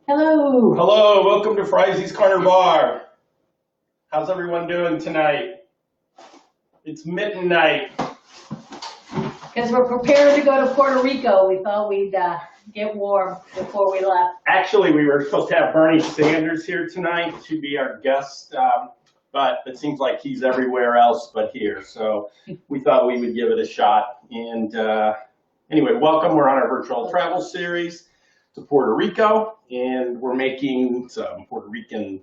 Hello. Hello, welcome to Fry's Corner Bar. How's everyone doing tonight? It's midnight. Because we're prepared to go to Puerto Rico, we thought we'd get warm before we left. Actually, we were supposed to have Bernie Sanders here tonight to be our guest, but it seems like he's everywhere else but here. So we thought we would give it a shot. And anyway, welcome. We're on our virtual travel series to Puerto Rico, and we're making some Puerto Rican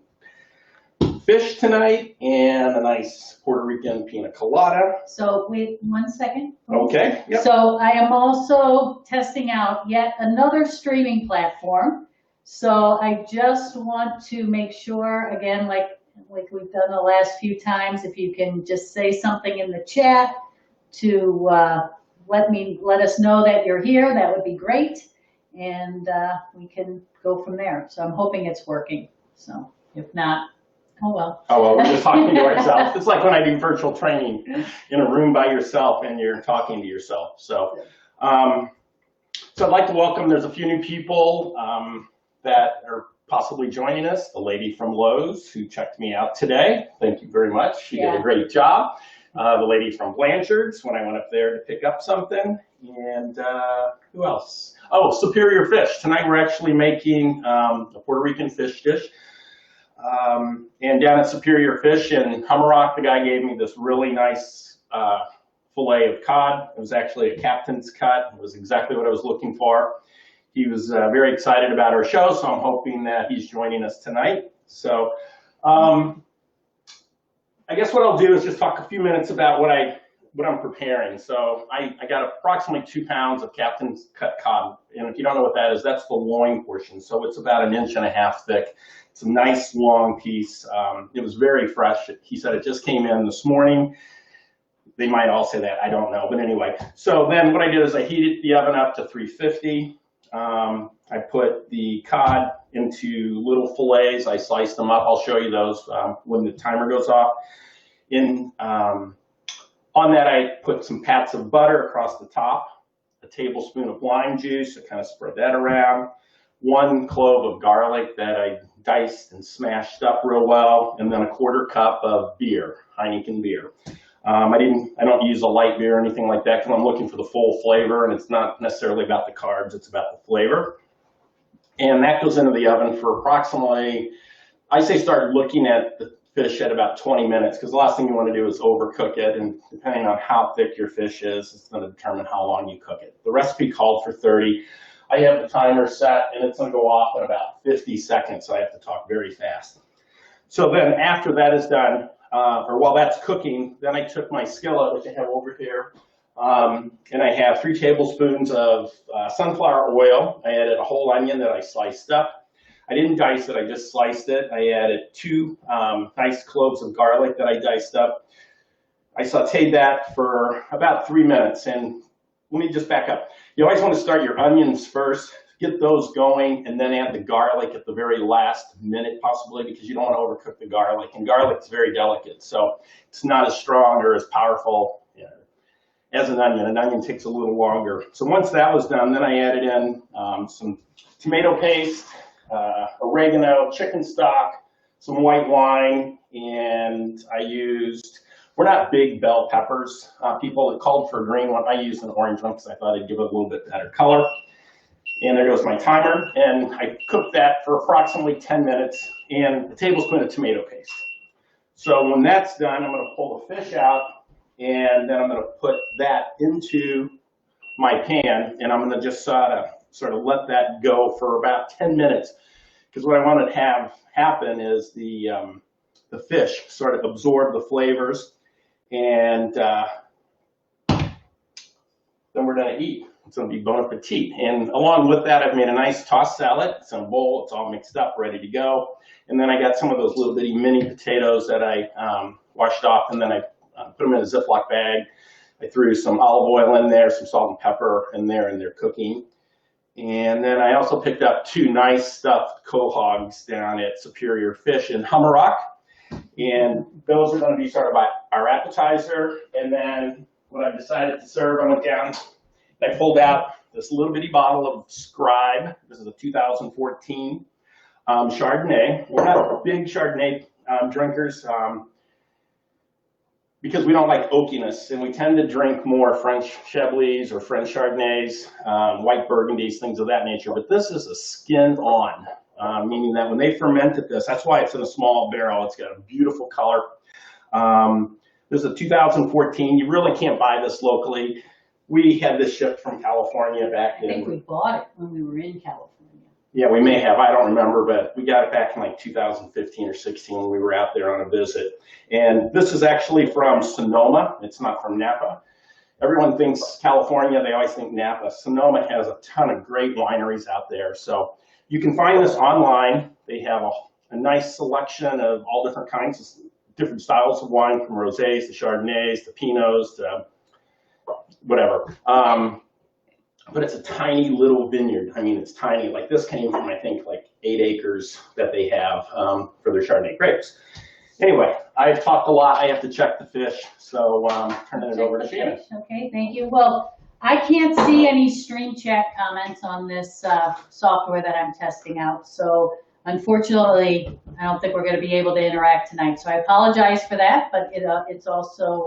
fish tonight and a nice Puerto Rican pina colada. So wait 1 second. Okay. Yep. So I am also testing out yet another streaming platform. So I just want to make sure, again, like we've done the last few times, if you can just say something in the chat to let us know that you're here, that would be great. And we can go from there. So I'm hoping it's working. So if not, oh well. Oh well, we're just talking to ourselves. It's like when I do virtual training in a room by yourself and you're talking to yourself. So, so I'd like to welcome. There's a few new people that are possibly joining us. The lady from Lowe's who checked me out today. Thank you very much. She did a great job. The lady from Blanchard's when I went up there to pick up something. And who else? Oh, Superior Fish. Tonight we're actually making a Puerto Rican fish dish. And down at Superior Fish in Hummerock, the guy gave me this really nice fillet of cod. It was actually a captain's cut. It was exactly what I was looking for. He was very excited about our show, so I'm hoping that he's joining us tonight. So I guess what I'll do is just talk a few minutes about what I'm preparing. So I got approximately 2 pounds of captain's cut cod. And if you don't know what that is, that's the loin portion. So it's about 1.5 inches thick. It's a nice long piece. It was very fresh. He said it just came in this morning. They might all say that, I don't know. But anyway, so then what I did is I heated the oven up to 350. I put the cod into little fillets. I sliced them up. I'll show you those when the timer goes off. On that, I put some pats of butter across the top, a tablespoon of lime juice. I kind of spread that around, 1 clove of garlic that I diced and smashed up real well, and then a 1/4 cup of beer, Heineken beer. I don't use a light beer or anything like that because I'm looking for the full flavor, and it's not necessarily about the carbs, it's about the flavor. And that goes into the oven for approximately, I say start looking at the fish at about 20 minutes because the last thing you want to do is overcook it, and depending on how thick your fish is, it's going to determine how long you cook it. The recipe called for 30. I have the timer set, and it's going to go off in about 50 seconds, so I have to talk very fast. So then after that is done, or while that's cooking, then I took my skillet, which I have over here, and I have 3 tablespoons of sunflower oil. I added a whole onion that I sliced up. I didn't dice it, I just sliced it. I added 2 nice cloves of garlic that I diced up. I sauteed that for about 3 minutes. And let me just back up. You always want to start your onions first, get those going, and then add the garlic at the very last minute possibly because you don't want to overcook the garlic. And garlic's very delicate, so it's not as strong or as powerful as an onion. An onion takes a little longer. So once that was done, then I added in some tomato paste, oregano, chicken stock, some white wine, and I used, we're not big bell peppers people. It called for a green one. I used an orange one because I thought it'd give it a little bit better color. And there goes my timer. And I cooked that for approximately 10 minutes and a tablespoon of tomato paste. So when that's done, I'm going to pull the fish out, and then I'm going to put that into my pan, and I'm going to just sort of let that go for about 10 minutes. Because what I want to have happen is the fish sort of absorb the flavors, and then we're going to eat. It's going to be bon appetit. And along with that, I've made a nice tossed salad. It's in a bowl. It's all mixed up, ready to go. And then I got some of those little bitty mini potatoes that I washed off, and then I put them in a Ziploc bag. I threw some olive oil in there, some salt and pepper in there, and they're cooking. And then I also picked up 2 nice stuffed quahogs down at Superior Fish in Hummerock. And those are going to be sort of our appetizer. And then what I've decided to serve, I went down, I pulled out this little bitty bottle of Scribe. This is a 2014 Chardonnay. We're not big Chardonnay drinkers because we don't like oakiness, and we tend to drink more French Chablis or French Chardonnays, white Burgundies, things of that nature. But this is a skin-on, meaning that when they fermented this, that's why it's in a small barrel. It's got a beautiful color. This is a 2014. You really can't buy this locally. We had this shipped from California back in. I think we bought it when we were in California. Yeah, we may have. I don't remember, but we got it back in like 2015 or 16 when we were out there on a visit. And this is actually from Sonoma. It's not from Napa. Everyone thinks California, they always think Napa. Sonoma has a ton of great wineries out there. So you can find this online. They have a nice selection of all different kinds of different styles of wine, from rosés to Chardonnays to Pinots to whatever. But it's a tiny little vineyard. I mean, it's tiny. Like this came from, I think, like 8 acres that they have for their Chardonnay grapes. Anyway, I've talked a lot. I have to check the fish, so turning it over to Shannon. Okay, thank you. Well, I can't see any stream chat comments on this software that I'm testing out. So unfortunately, I don't think we're going to be able to interact tonight. So I apologize for that, but it's also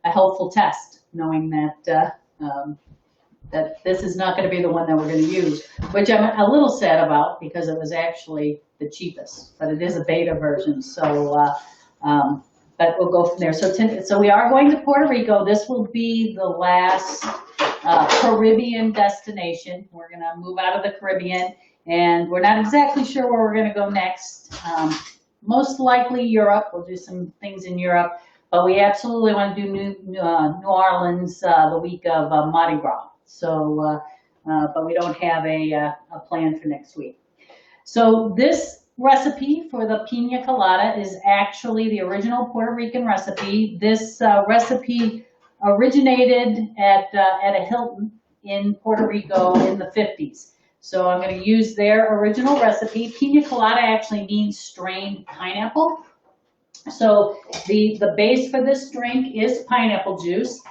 a helpful test, knowing that that this is not going to be the one that we're going to use, which I'm a little sad about because it was actually the cheapest, but it is a beta version. So, but we'll go from there. So we are going to Puerto Rico. This will be the last Caribbean destination. We're going to move out of the Caribbean, and we're not exactly sure where we're going to go next. Most likely Europe. We'll do some things in Europe, but we absolutely want to do New Orleans the week of Mardi Gras. So, but we don't have a plan for next week. So this recipe for the Pina Colada is actually the original Puerto Rican recipe. This recipe originated at a Hilton in Puerto Rico in the 50s. So I'm going to use their original recipe. Pina Colada actually means strained pineapple. So the base for this drink is pineapple juice.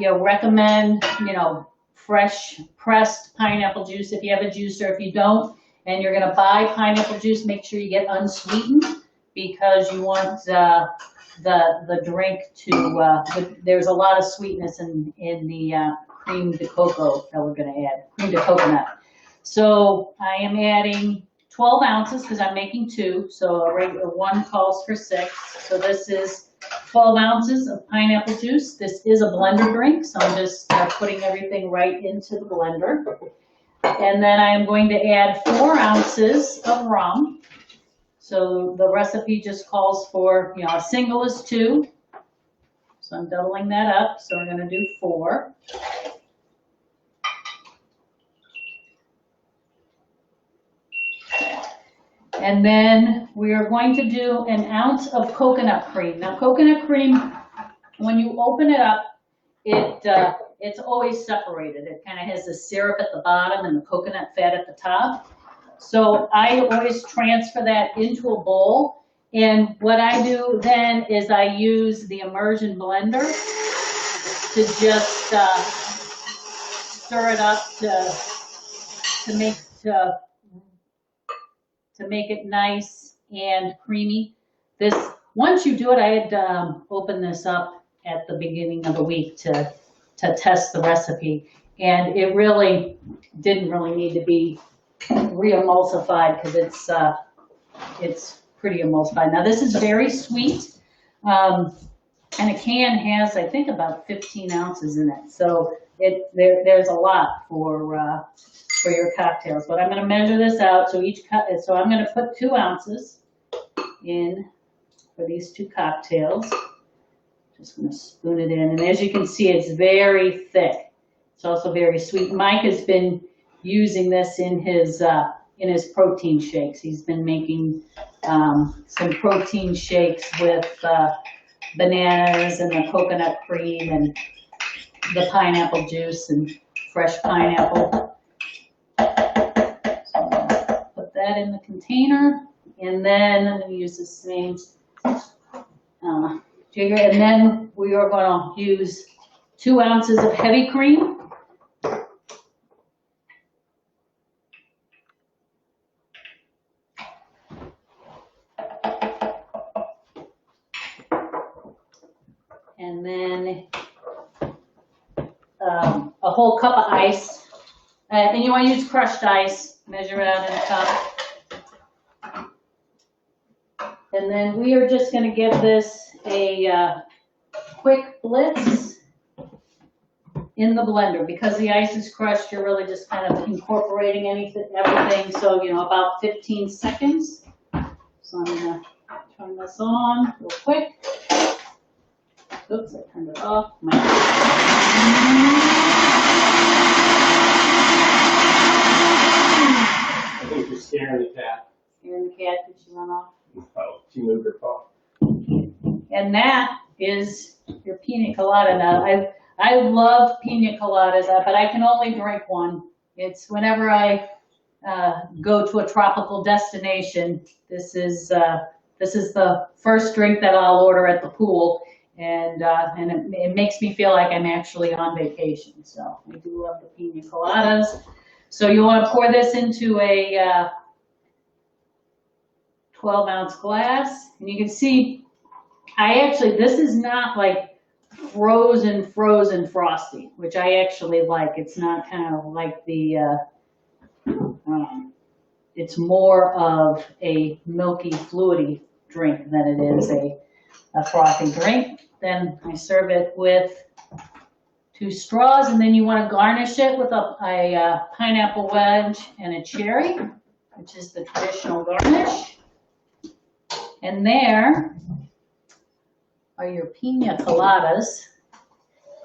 Recommend, fresh pressed pineapple juice if you have a juicer. If you don't, and you're going to buy pineapple juice, make sure you get unsweetened, because you want the drink to, there's a lot of sweetness in the cream de coco that we're going to add, cream de coconut. So I am adding 12 ounces because I'm making 2, so a regular one calls for 6. So this is 12 ounces of pineapple juice. This is a blender drink, so I'm just putting everything right into the blender. And then I am going to add 4 ounces of rum. So the recipe just calls for, a single is 2. So I'm doubling that up. So we're going to do 4. And then we are going to do an ounce of coconut cream. Now, coconut cream, when you open it up, it's always separated. It kind of has the syrup at the bottom and the coconut fat at the top. So I always transfer that into a bowl. And what I do then is I use the immersion blender to just stir it up to make it nice and creamy. Once you do it, I had opened this up at the beginning of the week to test the recipe, and it really didn't need to be re-emulsified because it's pretty emulsified. Now this is very sweet, and a can has, I think, about 15 ounces in it, so there's a lot for your cocktails. But I'm going to measure this out. So so I'm going to put 2 ounces in for these 2 cocktails. Just going to spoon it in, and as you can see, it's very thick. It's also very sweet. Mike has been using this in his protein shakes. He's been making some protein shakes with bananas and the coconut cream and the pineapple juice and fresh pineapple. That in the container, and then I'm going to use the same jigger, and then we are going to use 2 ounces of heavy cream. whole cup of ice. And you want to use crushed ice, measure it out in a cup. And then we are just going to give this a quick blitz in the blender. Because the ice is crushed, you're really just kind of incorporating everything. So, about 15 seconds. So I'm going to turn this on real quick. Oops, I turned it off. I think you're scaring the cat. Scaring the cat, did she run off? Oh, she moved her paw. And that is your pina colada. Now, I love pina coladas, but I can only drink one. It's whenever I go to a tropical destination. This is the first drink that I'll order at the pool, and it makes me feel like I'm actually on vacation. So I do love the pina coladas. So you want to pour this into a 12-ounce glass, and you can see this is not like frozen frosty, which I actually like. It's not kind of like the it's more of a milky, fluidy drink than it is a frothy drink. Then I serve it with 2 straws, and then you want to garnish it with a pineapple wedge and a cherry, which is the traditional garnish. And there are your pina coladas.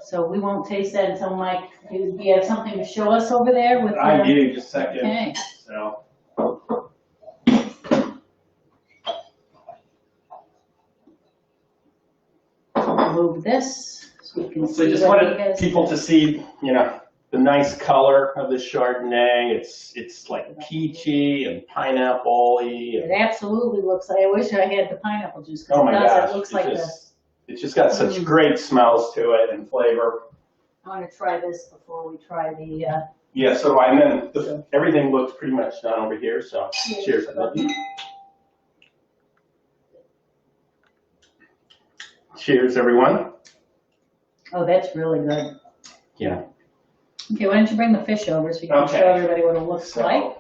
So we won't taste that until Mike, do you have something to show us over there? I do, just a second. Okay. So. Move this so we can see. So I just wanted people to see, the nice color of the Chardonnay. It's like peachy and pineapple-y. It absolutely looks like, I wish I had the pineapple juice, because Oh my gosh, it looks like it's just got such great smells to it and flavor. I want to try this before we try the... Yeah, so everything looks pretty much done over here, so cheers. I love you. Cheers, everyone. Oh, that's really good. Yeah. Okay, why don't you bring the fish over so you can show everybody what it looks like.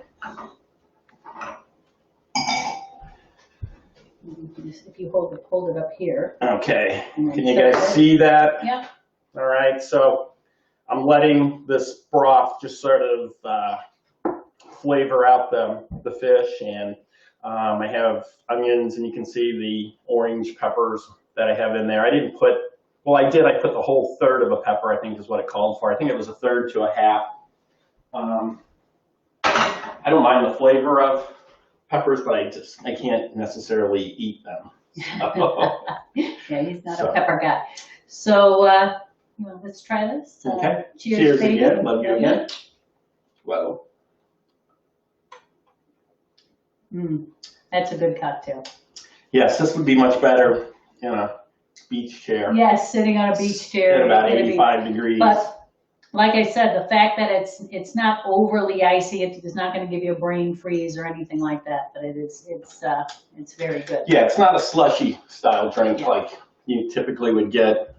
If you hold it up here. Okay. Can you guys see that? Yeah. All right, so I'm letting this broth just sort of flavor out the fish, and I have onions, and you can see the orange peppers that I have in there. I didn't put, well, I did. I put the whole third of a pepper, I think is what it called for. I think it was a third to a half. I don't mind the flavor of peppers, but I can't necessarily eat them. Yeah, he's not a pepper guy. So let's try this. Okay. Cheers again. Love you again. Whoa. That's a good cocktail. Yes, this would be much better in a beach chair. Yes, sitting on a beach chair. At about 85 degrees. But like I said, the fact that it's not overly icy, it's not going to give you a brain freeze or anything like that. But it's very good. Yeah, it's not a slushy style drink like you typically would get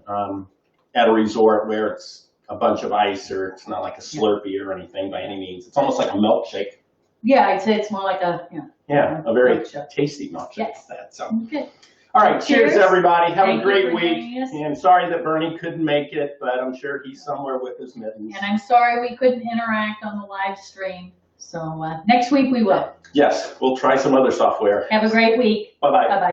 at a resort where it's a bunch of ice, or it's not like a Slurpee or anything by any means. It's almost like a milkshake. Yeah, I'd say it's more like a a very tasty milkshake. Yes. So. Okay. All right, cheers everybody. Have Thank a great you for week. joining us. And sorry that Bernie couldn't make it, but I'm sure he's somewhere with his mittens. And I'm sorry we couldn't interact on the live stream. So next week we will. Yes, we'll try some other software. Have a great week. Bye-bye. Bye-bye.